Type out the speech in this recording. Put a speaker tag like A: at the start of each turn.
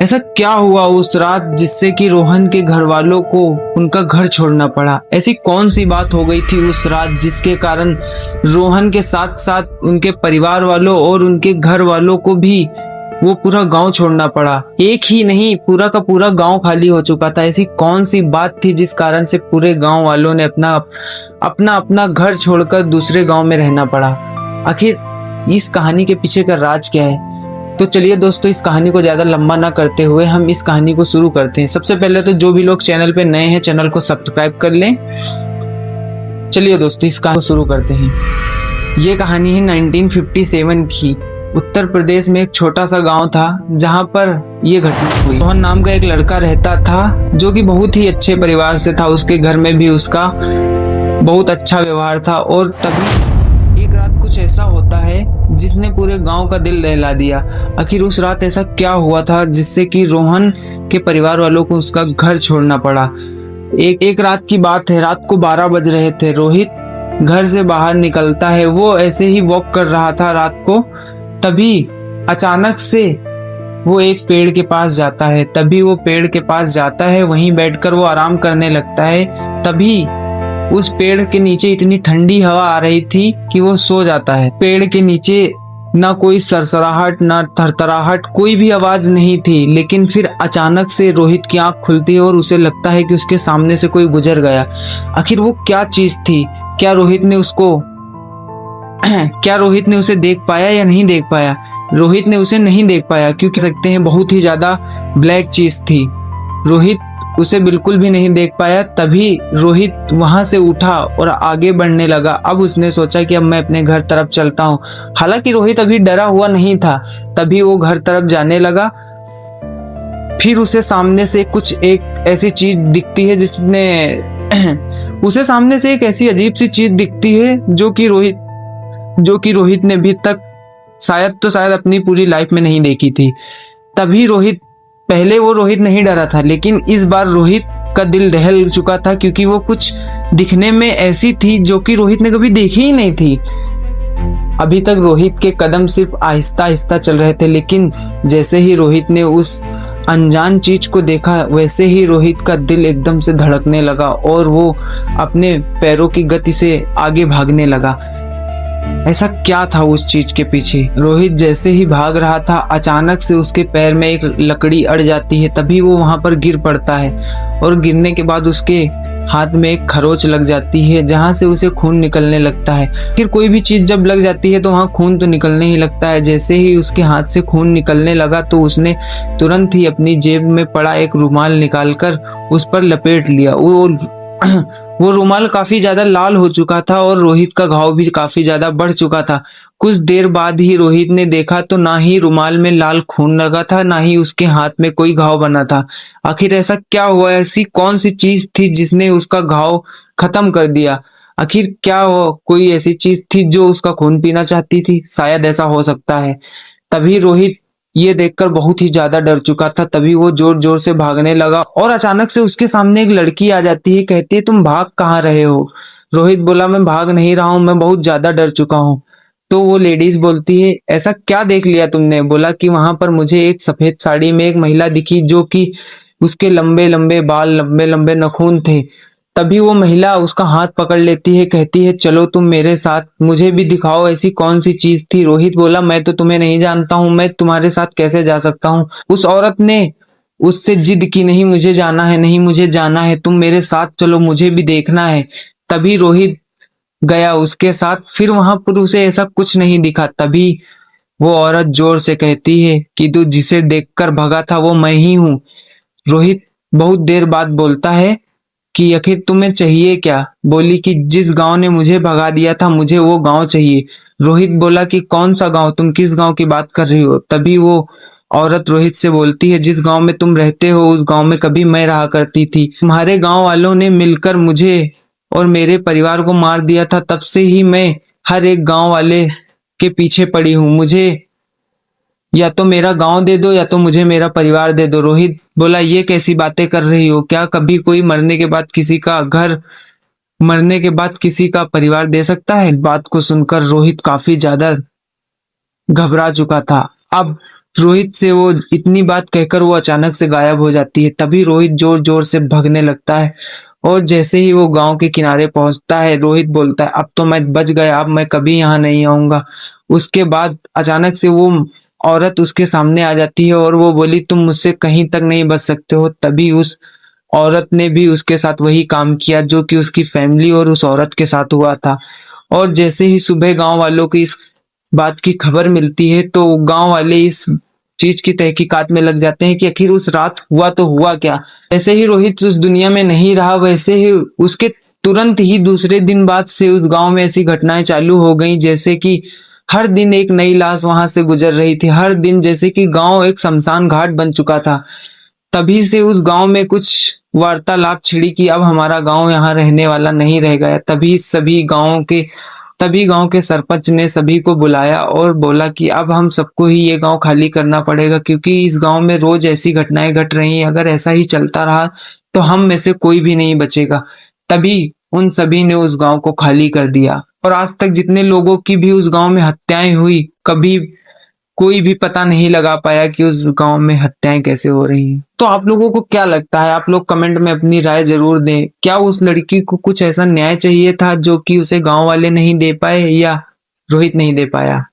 A: ऐसा क्या हुआ उस रात जिससे कि रोहन के घर वालों को उनका घर छोड़ना पड़ा? ऐसी कौन सी बात हो गई थी उस रात जिसके कारण रोहन के साथ साथ उनके परिवार वालों और उनके घर वालों को भी वो पूरा गांव छोड़ना पड़ा? एक ही नहीं, पूरा का पूरा गांव खाली हो चुका था। ऐसी कौन सी बात थी जिस कारण से पूरे गांव वालों ने अपना अपना अपना घर छोड़कर दूसरे गांव में रहना पड़ा? आखिर इस कहानी के पीछे का राज क्या है? तो चलिए दोस्तों, इस कहानी को ज्यादा लंबा ना करते हुए हम इस कहानी को शुरू करते हैं। सबसे पहले तो जो भी लोग चैनल पे नए हैं, चैनल को सब्सक्राइब कर लें। चलिए दोस्तों, इस कहानी को शुरू करते हैं। ये कहानी है 1957 की। उत्तर प्रदेश में एक छोटा सा गांव था जहां पर ये घटना हुई। रोहन नाम का एक लड़का रहता था जो कि बहुत ही अच्छे परिवार से था। उसके घर में भी उसका बहुत अच्छा व्यवहार था। और तभी एक रात कुछ ऐसा होता है जिसने पूरे गांव का दिल दहला दिया। आखिर उस रात ऐसा क्या हुआ था जिससे कि रोहन के परिवार वालों को उसका घर छोड़ना पड़ा? एक रात की बात है। रात को 12 बज रहे थे। रोहित घर से बाहर निकलता है। वो ऐसे ही वॉक कर रहा था रात को। तभी अचानक से वो एक पेड़ के पास जाता है। वहीं बैठकर वो आराम करने लगता है। तभी उस पेड़ के नीचे इतनी ठंडी हवा आ रही थी कि वो सो जाता है। पेड़ के नीचे ना कोई सरसराहट, ना थरथराहट, कोई भी आवाज नहीं थी। लेकिन फिर अचानक से रोहित की आंख खुलती है और उसे लगता है कि उसके सामने से कोई गुजर गया। आखिर वो क्या चीज थी? क्या रोहित ने उसे देख पाया या नहीं देख पाया? रोहित ने उसे नहीं देख पाया क्योंकि सकते हैं बहुत ही ज्यादा ब्लैक चीज थी। रोहित उसे बिल्कुल भी नहीं देख पाया। तभी रोहित वहां से उठा और आगे बढ़ने लगा। अब उसने सोचा कि अब मैं अपने घर तरफ चलता हूँ। हालांकि रोहित अभी डरा हुआ नहीं था। तभी वो घर तरफ जाने लगा। फिर उसे सामने से एक ऐसी चीज दिखती है एक ऐसी अजीब सी चीज दिखती है जो कि रोहित ने अभी तक शायद अपनी पूरी लाइफ में नहीं देखी थी। तभी पहले वो रोहित नहीं डरा था, लेकिन इस बार रोहित का दिल दहल चुका था क्योंकि वो कुछ दिखने में ऐसी थी जो कि रोहित ने कभी देखी ही नहीं थी। अभी तक रोहित के कदम सिर्फ आहिस्ता आहिस्ता चल रहे थे, लेकिन जैसे ही रोहित ने उस अनजान चीज को देखा वैसे ही रोहित का दिल एकदम से धड़कने लगा और वो अपने पैरों की गति से आगे भागने लगा। ऐसा क्या था उस चीज के पीछे? रोहित जैसे ही भाग रहा था, अचानक से उसके पैर में एक लकड़ी अड़ जाती है। तभी वो वहां पर गिर पड़ता है और गिरने के बाद उसके हाथ में एक खरोच लग जाती है जहां से उसे खून निकलने लगता है। फिर कोई भी चीज जब लग जाती है तो वहां खून तो निकलने ही लगता है। जैसे ही उसके हाथ से खून निकलने लगा तो उसने तुरंत ही अपनी जेब में पड़ा एक रुमाल निकालकर उस पर लपेट लिया। वो रुमाल काफी ज्यादा लाल हो चुका था और रोहित का घाव भी काफी ज्यादा बढ़ चुका था। कुछ देर बाद ही रोहित ने देखा तो ना ही रुमाल में लाल खून लगा था, ना ही उसके हाथ में कोई घाव बना था। आखिर ऐसा क्या हुआ? ऐसी कौन सी चीज थी जिसने उसका घाव खत्म कर दिया? आखिर क्या कोई ऐसी चीज थी जो उसका खून पीना चाहती थी? शायद ऐसा हो सकता है। तभी रोहित ये देखकर बहुत ही ज्यादा डर चुका था। तभी वो जोर जोर से भागने लगा और अचानक से उसके सामने एक लड़की आ जाती है। कहती है, तुम भाग कहाँ रहे हो? रोहित बोला, मैं भाग नहीं रहा हूँ, मैं बहुत ज्यादा डर चुका हूँ। तो वो लेडीज बोलती है, ऐसा क्या देख लिया तुमने? बोला कि वहां पर मुझे एक सफेद साड़ी में एक महिला दिखी जो कि उसके लंबे लंबे बाल, लंबे लंबे नाखून थे। तभी वो महिला उसका हाथ पकड़ लेती है। कहती है, चलो तुम मेरे साथ, मुझे भी दिखाओ ऐसी कौन सी चीज थी। रोहित बोला, मैं तो तुम्हें नहीं जानता हूँ, मैं तुम्हारे साथ कैसे जा सकता हूँ? उस औरत ने उससे जिद की, नहीं मुझे जाना है, नहीं मुझे जाना है, तुम मेरे साथ चलो, मुझे भी देखना है। तभी रोहित गया उसके साथ। फिर वहां पर उसे ऐसा कुछ नहीं दिखा। तभी वो औरत जोर से कहती है कि तू जिसे देखकर भगा था वो मैं ही हूँ। रोहित बहुत देर बाद बोलता है कि आखिर तुम्हें चाहिए क्या? बोली कि जिस गांव ने मुझे भगा दिया था मुझे वो गांव चाहिए। रोहित बोला कि कौन सा गांव? तुम किस गांव की बात कर रही हो? तभी वो औरत रोहित से बोलती है, जिस गांव में तुम रहते हो उस गांव में कभी मैं रहा करती थी। तुम्हारे गांव वालों ने मिलकर मुझे और मेरे परिवार को मार दिया था। तब से ही मैं हर एक गांव वाले के पीछे पड़ी हूँ। मुझे या तो मेरा गांव दे दो या तो मुझे मेरा परिवार दे दो। रोहित बोला, ये कैसी बातें कर रही हो? क्या कभी कोई मरने के बाद किसी का घर, मरने के बाद किसी का परिवार दे सकता है? बात को सुनकर रोहित काफी ज्यादा घबरा चुका था। अब रोहित से वो इतनी बात कहकर वो अचानक से गायब हो जाती है। तभी रोहित जोर जोर से भगने लगता है और जैसे ही वो गांव के किनारे पहुंचता है, रोहित बोलता है अब तो मैं बच गया, अब मैं कभी यहाँ नहीं आऊंगा। उसके बाद अचानक से वो औरत उसके सामने आ जाती है और वो बोली तुम मुझसे कहीं तक नहीं बच सकते हो। तभी उस औरत ने भी उसके साथ वही काम किया जो कि उसकी फैमिली और उस औरत के साथ हुआ था। और जैसे ही सुबह गांव वालों को इस बात की खबर मिलती है तो गांव वाले इस चीज की तहकीकात में लग जाते हैं कि आखिर उस रात हुआ तो हुआ क्या। जैसे ही रोहित उस दुनिया में नहीं रहा, वैसे ही उसके तुरंत ही दूसरे दिन बाद से उस गांव में ऐसी घटनाएं चालू हो गई जैसे कि हर दिन एक नई लाश वहां से गुजर रही थी। हर दिन जैसे कि गांव एक शमशान घाट बन चुका था। तभी से उस गांव में कुछ वार्तालाप छिड़ी कि अब हमारा गांव यहाँ रहने वाला नहीं रह गया। तभी गांव के सरपंच ने सभी को बुलाया और बोला कि अब हम सबको ही ये गांव खाली करना पड़ेगा, क्योंकि इस गांव में रोज ऐसी घटनाएं घट रही हैं। अगर ऐसा ही चलता रहा तो हम में से कोई भी नहीं बचेगा। तभी उन सभी ने उस गांव को खाली कर दिया और आज तक जितने लोगों की भी उस गांव में हत्याएं हुई, कभी कोई भी पता नहीं लगा पाया कि उस गांव में हत्याएं कैसे हो रही हैं। तो आप लोगों को क्या लगता है? आप लोग कमेंट में अपनी राय जरूर दें। क्या उस लड़की को कुछ ऐसा न्याय चाहिए था जो कि उसे गांव वाले नहीं दे पाए, या रोहित नहीं दे पाया?